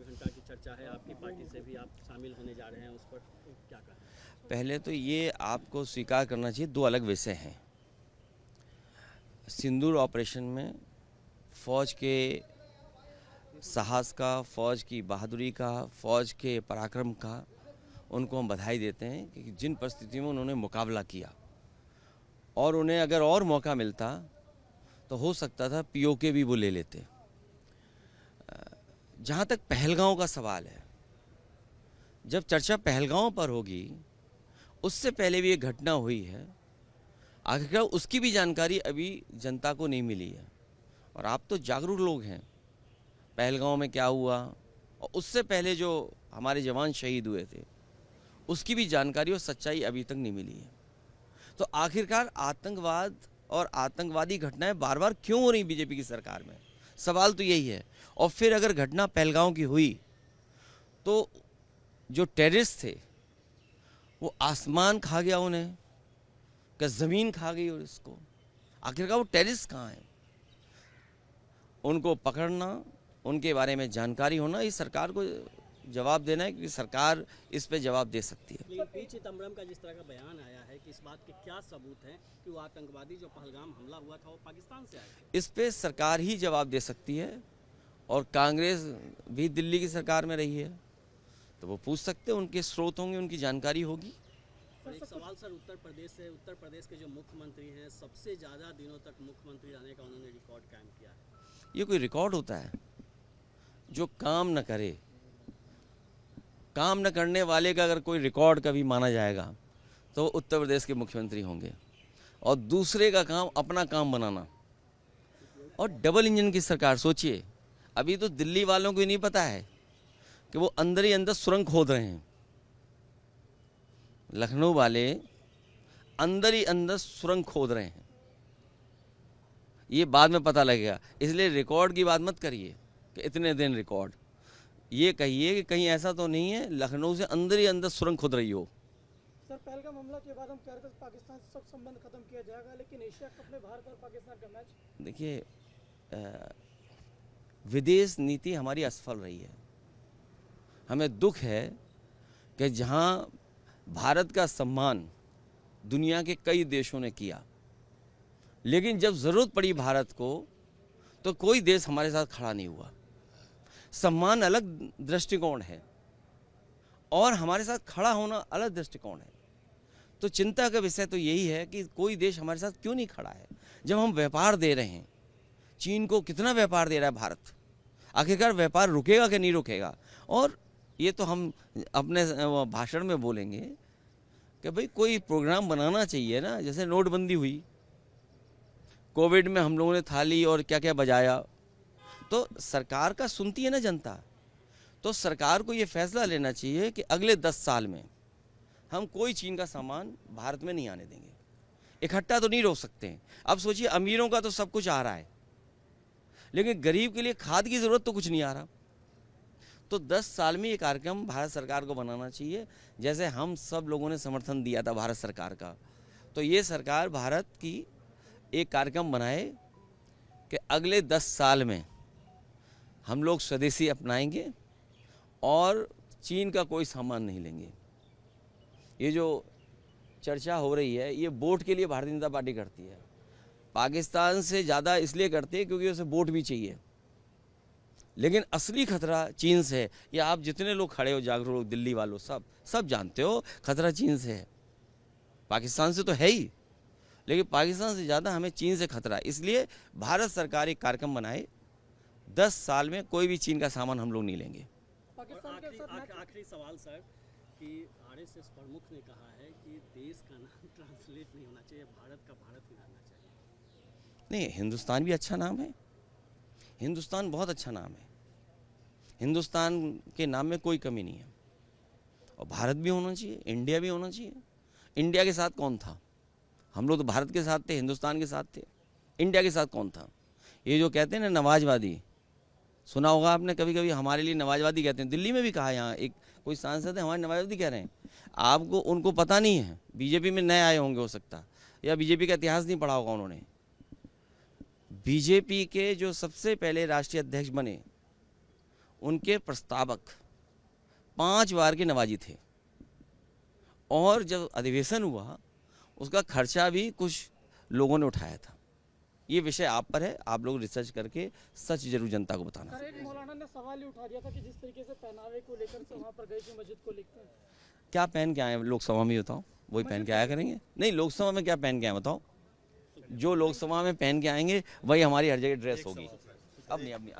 घंटा की चर्चा है, आपकी पार्टी से भी आप शामिल होने जा रहे हैं, उस पर क्या कहें? पहले तो ये आपको स्वीकार करना चाहिए, दो अलग विषय हैं। सिंदूर ऑपरेशन में फौज के साहस का, फौज की बहादुरी का, फौज के पराक्रम का उनको हम बधाई देते हैं कि जिन परिस्थितियों में उन्होंने मुकाबला किया, और उन्हें अगर और मौका मिलता तो हो सकता था पीओके भी वो ले लेते। जहाँ तक पहलगांव का सवाल है, जब चर्चा पहलगांव पर होगी, उससे पहले भी एक घटना हुई है, आखिरकार उसकी भी जानकारी अभी जनता को नहीं मिली है। और आप तो जागरूक लोग हैं, पहलगांव में क्या हुआ और उससे पहले जो हमारे जवान शहीद हुए थे उसकी भी जानकारी और सच्चाई अभी तक नहीं मिली है। तो आखिरकार आतंकवाद और आतंकवादी घटनाएं बार बार क्यों हो रही बीजेपी की सरकार में, सवाल तो यही है। और फिर अगर घटना पहलगांव की हुई तो जो टेररिस्ट थे वो आसमान खा गया उन्हें, क्या ज़मीन खा गई? और इसको आखिरकार वो टेररिस्ट कहाँ हैं, उनको पकड़ना, उनके बारे में जानकारी होना, इस सरकार को जवाब देना है, क्योंकि सरकार इस पे जवाब दे सकती है। लेकिन पी चिदम्बरम का जिस तरह का बयान आया है कि इस बात के क्या सबूत हैं कि वो आतंकवादी जो पहलगाम हमला हुआ था वो पाकिस्तान से आए थे? इस पे सरकार ही जवाब दे सकती है, और कांग्रेस भी दिल्ली की सरकार में रही है तो वो पूछ सकते हैं, उनके स्रोत होंगे, उनकी जानकारी होगी। और एक सवाल सर, उत्तर प्रदेश से, उत्तर प्रदेश के जो मुख्यमंत्री हैं, सबसे ज़्यादा दिनों तक मुख्यमंत्री रहने का उन्होंने रिकॉर्ड कायम किया है। ये कोई रिकॉर्ड होता है? जो काम न करे, काम न करने वाले का अगर कोई रिकॉर्ड कभी माना जाएगा तो उत्तर प्रदेश के मुख्यमंत्री होंगे। और दूसरे का काम अपना काम बनाना, और डबल इंजन की सरकार। सोचिए, अभी तो दिल्ली वालों को नहीं पता है कि वो अंदर ही अंदर सुरंग खोद रहे हैं। लखनऊ वाले अंदर ही अंदर सुरंग खोद रहे हैं, ये बाद में पता लगेगा। इसलिए रिकॉर्ड की बात मत करिए कि इतने दिन रिकॉर्ड, ये कहिए कि कहीं ऐसा तो नहीं है लखनऊ से अंदर ही अंदर सुरंग खोद रही हो। सर, पहलगाम हमला के बाद हम कह रहे थे पाकिस्तान से सब संबंध खत्म किया जाएगा, लेकिन एशिया कप में भारत और पाकिस्तान का मैच। देखिए, विदेश नीति हमारी असफल रही है। हमें दुख है कि जहां भारत का सम्मान दुनिया के कई देशों ने किया, लेकिन जब ज़रूरत पड़ी भारत को तो कोई देश हमारे साथ खड़ा नहीं हुआ। सम्मान अलग दृष्टिकोण है और हमारे साथ खड़ा होना अलग दृष्टिकोण है। तो चिंता का विषय तो यही है कि कोई देश हमारे साथ क्यों नहीं खड़ा है, जब हम व्यापार दे रहे हैं। चीन को कितना व्यापार दे रहा है भारत, आखिरकार व्यापार रुकेगा कि नहीं रुकेगा? और ये तो हम अपने भाषण में बोलेंगे कि भाई कोई प्रोग्राम बनाना चाहिए ना, जैसे नोटबंदी हुई, कोविड में हम लोगों ने थाली और क्या क्या बजाया, तो सरकार का सुनती है ना जनता। तो सरकार को ये फैसला लेना चाहिए कि अगले 10 साल में हम कोई चीन का सामान भारत में नहीं आने देंगे। इकट्ठा तो नहीं रोक सकते हैं। अब सोचिए, अमीरों का तो सब कुछ आ रहा है, लेकिन गरीब के लिए खाद की ज़रूरत तो कुछ नहीं आ रहा। तो 10 साल में ये कार्यक्रम भारत सरकार को बनाना चाहिए, जैसे हम सब लोगों ने समर्थन दिया था भारत सरकार का। तो ये सरकार भारत की एक कार्यक्रम बनाए कि अगले 10 साल में हम लोग स्वदेशी अपनाएंगे और चीन का कोई सामान नहीं लेंगे। ये जो चर्चा हो रही है, ये वोट के लिए भारतीय जनता पार्टी करती है। पाकिस्तान से ज़्यादा इसलिए करती है क्योंकि उसे वोट भी चाहिए, लेकिन असली खतरा चीन से है। या आप जितने लोग खड़े हो, जागरूक लोग, दिल्ली वालों, सब जानते हो खतरा चीन से है। पाकिस्तान से तो है ही, लेकिन पाकिस्तान से ज़्यादा हमें चीन से खतरा है। इसलिए भारत सरकार एक कार्यक्रम बनाए, 10 साल में कोई भी चीन का सामान हम लोग नहीं लेंगे। आखिरी सवाल सर, कि आरएसएस प्रमुख ने कहा है कि देश का नाम ट्रांसलेट नहीं होना चाहिए, भारत का भारत ही रहना चाहिए। नहीं, हिंदुस्तान भी अच्छा नाम है, हिंदुस्तान बहुत अच्छा नाम है, हिंदुस्तान के नाम में कोई कमी नहीं है। और भारत भी होना चाहिए, इंडिया भी होना चाहिए। इंडिया के साथ कौन था? हम लोग तो भारत के साथ थे, हिंदुस्तान के साथ थे। इंडिया के साथ कौन था? ये जो कहते हैं ना नवाजवादी, सुना होगा आपने कभी कभी, हमारे लिए नवाजवादी कहते हैं। दिल्ली में भी कहा, यहाँ एक कोई सांसद है हमारे नवाजवादी कह रहे हैं। आपको उनको पता नहीं है, बीजेपी में नए आए होंगे हो सकता, या बीजेपी का इतिहास नहीं पढ़ा होगा उन्होंने। बीजेपी के जो सबसे पहले राष्ट्रीय अध्यक्ष बने उनके प्रस्तावक 5 बार के नवाजी थे, और जब अधिवेशन हुआ उसका खर्चा भी कुछ लोगों ने उठाया था। ये विषय आप पर है, आप लोग रिसर्च करके सच जरूर जनता को बताना। सर, एक मौलाना ने सवाल ही उठा दिया था कि जिस तरीके से पहनावे को लेकर से वहाँ पर गए थे मस्जिद को लेकर, क्या पहन के आए हैं लोकसभा में, बताओ? वही पहन के आया करेंगे? नहीं, लोकसभा में क्या पहन के आए बताओ? जो लोकसभा में पहन के आएंगे वही हमारी हर जगह ड्रेस होगी। अब नहीं